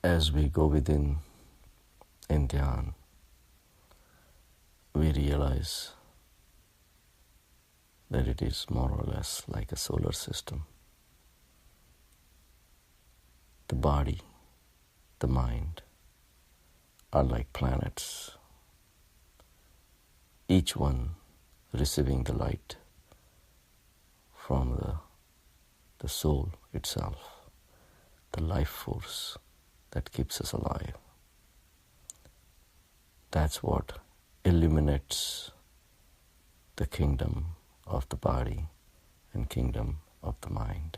As we go within in dhyan, we realize that it is more or less like a solar system. The body, the mind are like planets, each one receiving the light from the soul itself, the life force that keeps us alive. That's what illuminates the kingdom of the body and kingdom of the mind.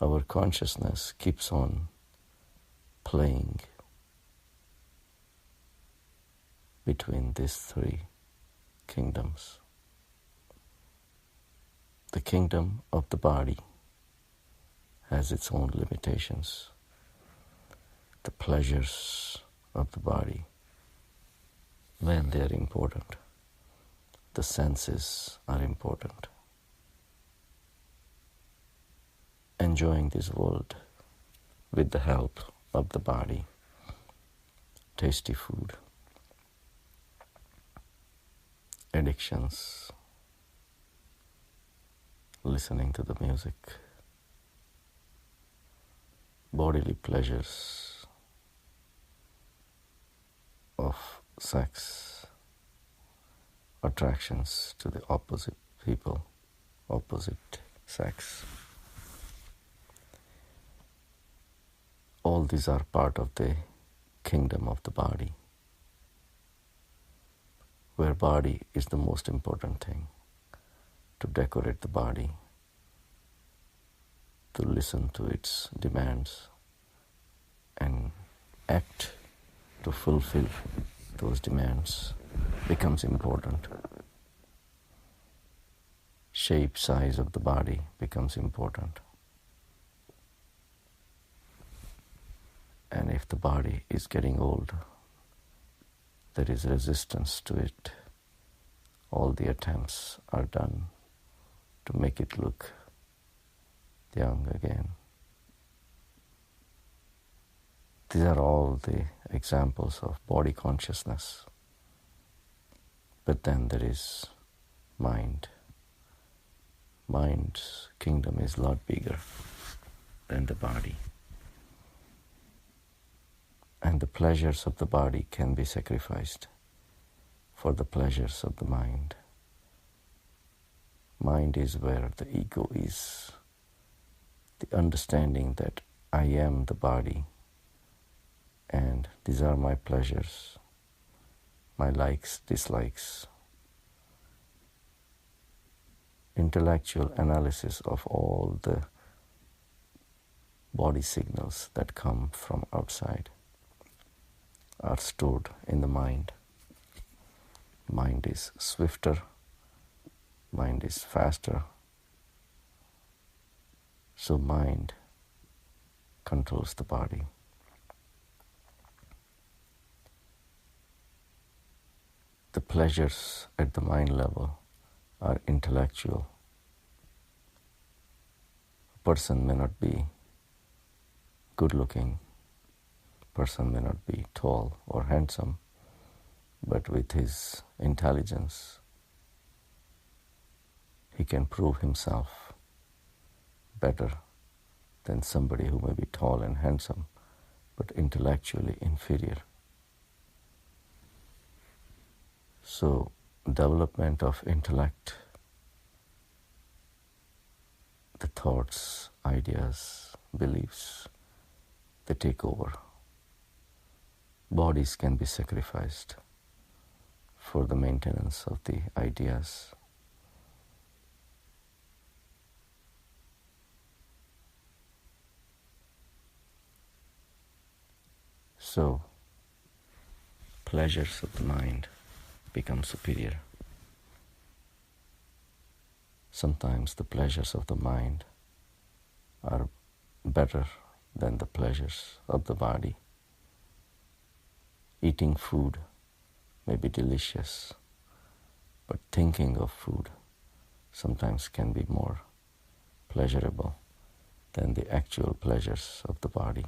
Our consciousness keeps on playing between these three kingdoms. The kingdom of the body has its own limitations. The pleasures of the body, when they are important, the senses are important. Enjoying this world with the help of the body, tasty food, addictions, listening to the music, bodily pleasures of sex, attractions to the opposite people, opposite sex. All these are part of the kingdom of the body, where body is the most important thing. To decorate the body, to listen to its demands and act to fulfill those demands becomes important. Shape, size of the body becomes important. And if the body is getting old, there is resistance to it. All the attempts are done to make it look young again. These are all the examples of body consciousness. But then there is mind. Mind's kingdom is a lot bigger than the body. And the pleasures of the body can be sacrificed for the pleasures of the mind. Mind is where the ego is. The understanding that I am the body and these are my pleasures, my likes, dislikes. Intellectual analysis of all the body signals that come from outside are stored in the mind. Mind is swifter, mind is faster. So mind controls the body. The pleasures at the mind level are intellectual. A person may not be good looking, person may not be tall or handsome, but with his intelligence, he can prove himself better than somebody who may be tall and handsome, but intellectually inferior. So, development of intellect, the thoughts, ideas, beliefs, they take over. Bodies can be sacrificed for the maintenance of the ideas. So, pleasures of the mind become superior. Sometimes the pleasures of the mind are better than the pleasures of the body. Eating food may be delicious, but thinking of food sometimes can be more pleasurable than the actual pleasures of the body.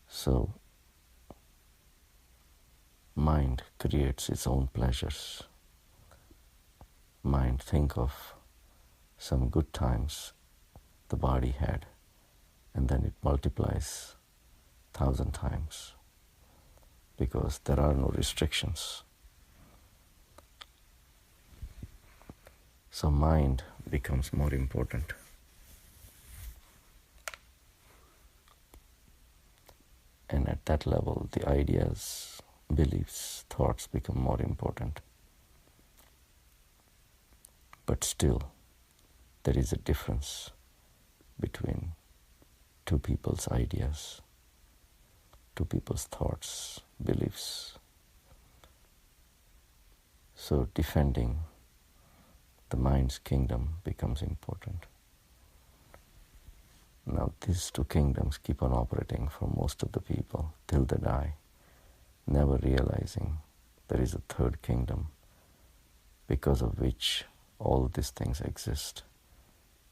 So, mind creates its own pleasures. Mind think of some good times the body had, and then it multiplies 1,000 times because there are no restrictions. So mind becomes more important. And at that level, the ideas, beliefs, thoughts become more important. But still, there is a difference between two people's ideas, two people's thoughts, beliefs. So defending the mind's kingdom becomes important. Now these two kingdoms keep on operating for most of the people till they die, never realizing there is a third kingdom because of which all these things exist.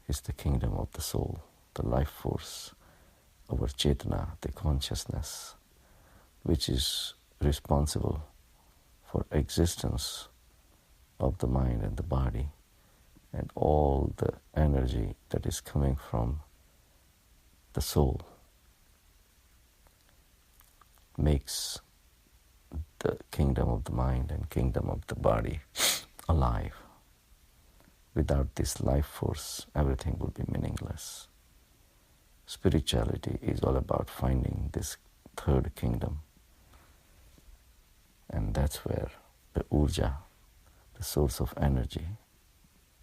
Is the kingdom of the soul, the life force, our Chetana, the consciousness, which is responsible for existence of the mind and the body and all the energy that is coming from the soul makes the kingdom of the mind and kingdom of the body alive. Without this life force, everything will be meaningless. Spirituality is all about finding this third kingdom. And that's where the urja, the source of energy,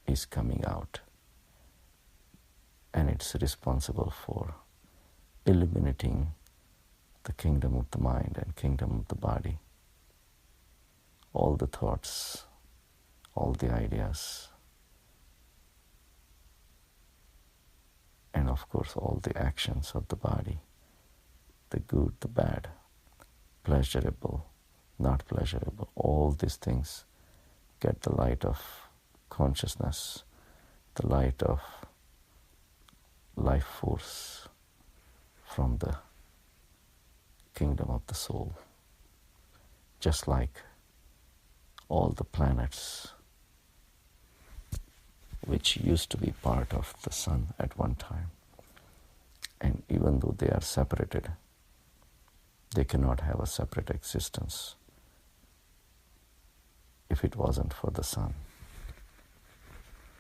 is coming out. And it's responsible for illuminating the kingdom of the mind and kingdom of the body. All the thoughts, all the ideas, and of course all the actions of the body, the good, the bad, pleasurable, not pleasurable, all these things get the light of consciousness, the light of life force from the kingdom of the soul. Just like all the planets which used to be part of the sun at one time. And even though they are separated, they cannot have a separate existence if it wasn't for the sun.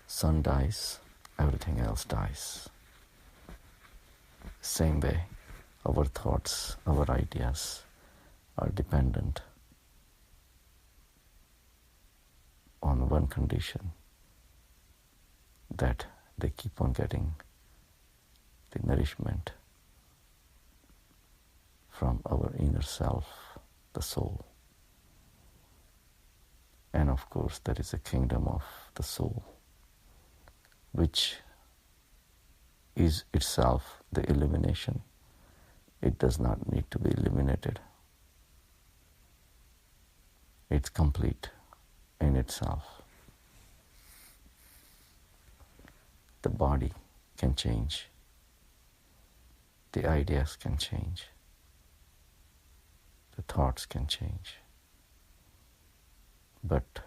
Sun dies, everything else dies. Same way, our thoughts, our ideas are dependent on one condition, that they keep on getting the nourishment from our inner self, the soul. And of course, there is a kingdom of the soul, which is itself the illumination. It does not need to be illuminated. It's complete in itself. The body can change. The ideas can change. The thoughts can change. But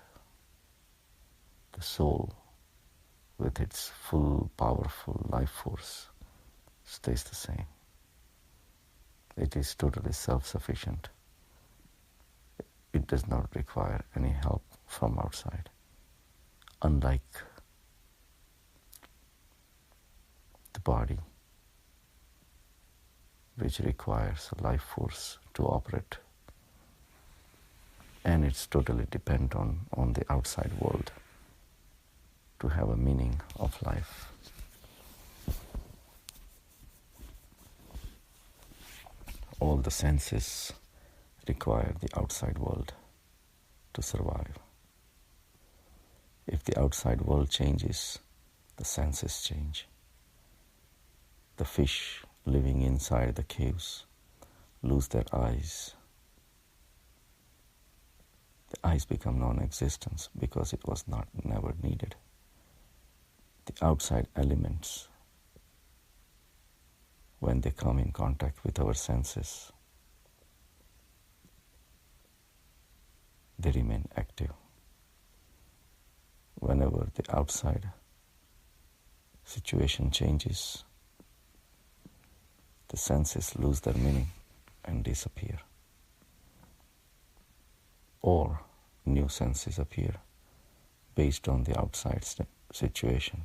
the soul, with its full, powerful life force, stays the same. It is totally self-sufficient. It does not require any help from outside. Unlike the body, which requires a life force to operate, and it's totally dependent on the outside world to have a meaning of life. All the senses require the outside world to survive. If the outside world changes, the senses change. The fish living inside the caves lose their eyes. The eyes become non-existent because it was never needed. the outside elements, when they come in contact with our senses, they remain active. Whenever the outside situation changes, the senses lose their meaning and disappear. Or new senses appear based on the outside situation.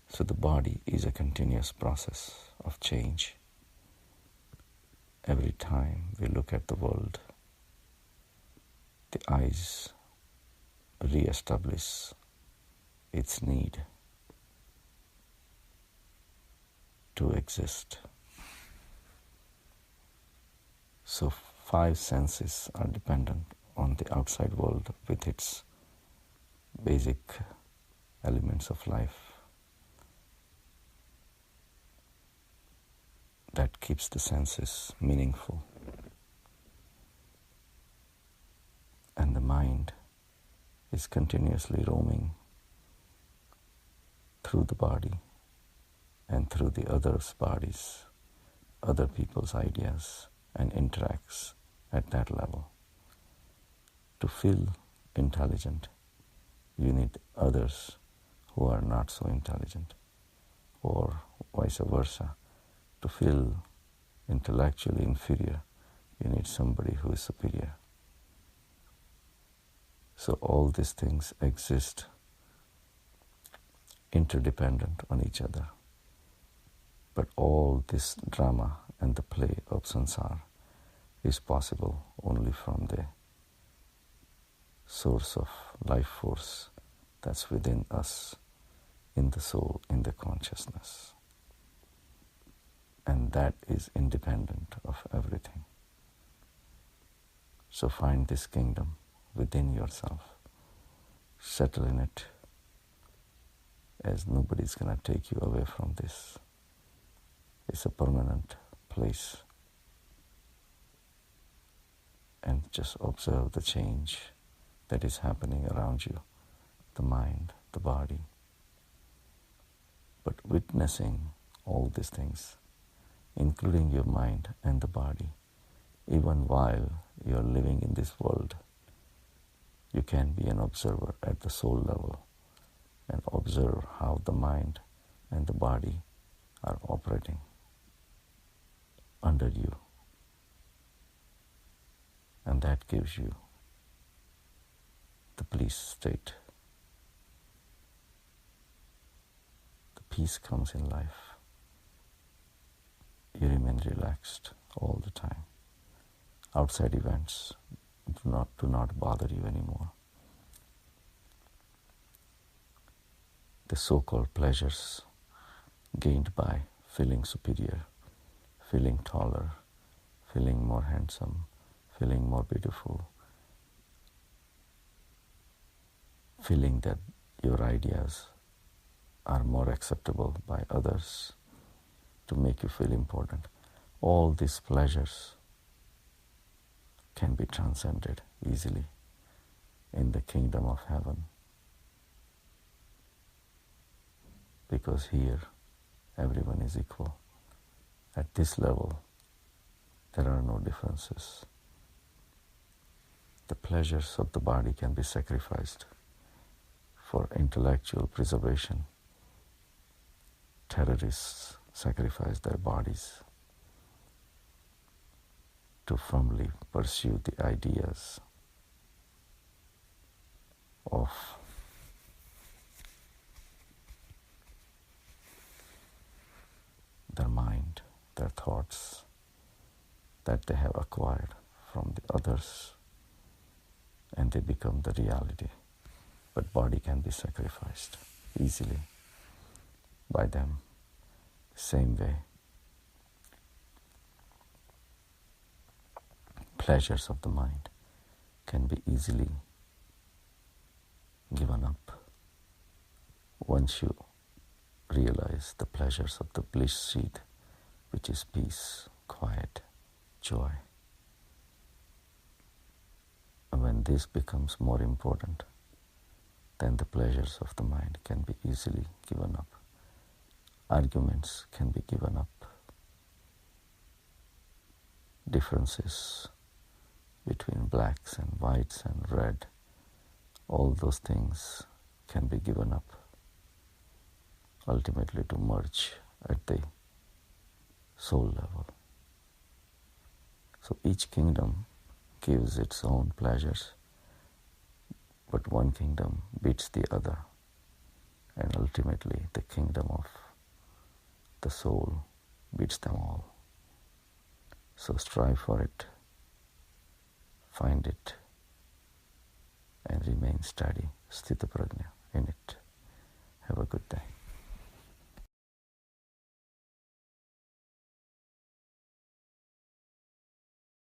So the body is a continuous process of change. Every time we look at the world, the eyes re-establish its need to exist. So 5 senses are dependent on the outside world with its basic elements of life. That keeps the senses meaningful. And the mind is continuously roaming through the body and through the others' bodies, other people's ideas, and interacts at that level. To feel intelligent, you need others who are not so intelligent, or vice versa. To feel intellectually inferior, you need somebody who is superior. So all these things exist interdependent on each other. But all this drama and the play of samsara is possible only from the source of life force that's within us, in the soul, in the consciousness. And that is independent of everything. So find this kingdom within yourself. Settle in it, as nobody's going to take you away from this. It's a permanent place. And just observe the change that is happening around you, the mind, the body. But witnessing all these things, including your mind and the body, even while you are living in this world, you can be an observer at the soul level and observe how the mind and the body are operating under you. And that gives you the bliss state. The peace comes in life. You remain relaxed all the time. Outside events do not bother you anymore. The so-called pleasures gained by feeling superior, feeling taller, feeling more handsome, feeling more beautiful, feeling that your ideas are more acceptable by others to make you feel important. All these pleasures can be transcended easily in the kingdom of heaven. Because here, everyone is equal. At this level, there are no differences. The pleasures of the body can be sacrificed for intellectual preservation. Terrorists sacrifice their bodies to firmly pursue the ideas of their mind, their thoughts that they have acquired from the others, and they become the reality. But body can be sacrificed easily by them. Same way, pleasures of the mind can be easily given up once you realize the pleasures of the bliss seed, which is peace, quiet, joy. And when this becomes more important, then the pleasures of the mind can be easily given up. Arguments can be given up. Differences between blacks and whites and red, all those things can be given up, ultimately to merge at the soul level. So each kingdom gives its own pleasures, but one kingdom beats the other, and ultimately the kingdom of the soul beats them all. So strive for it, find it, and remain steady, sthita prajna, in it. Have a good day.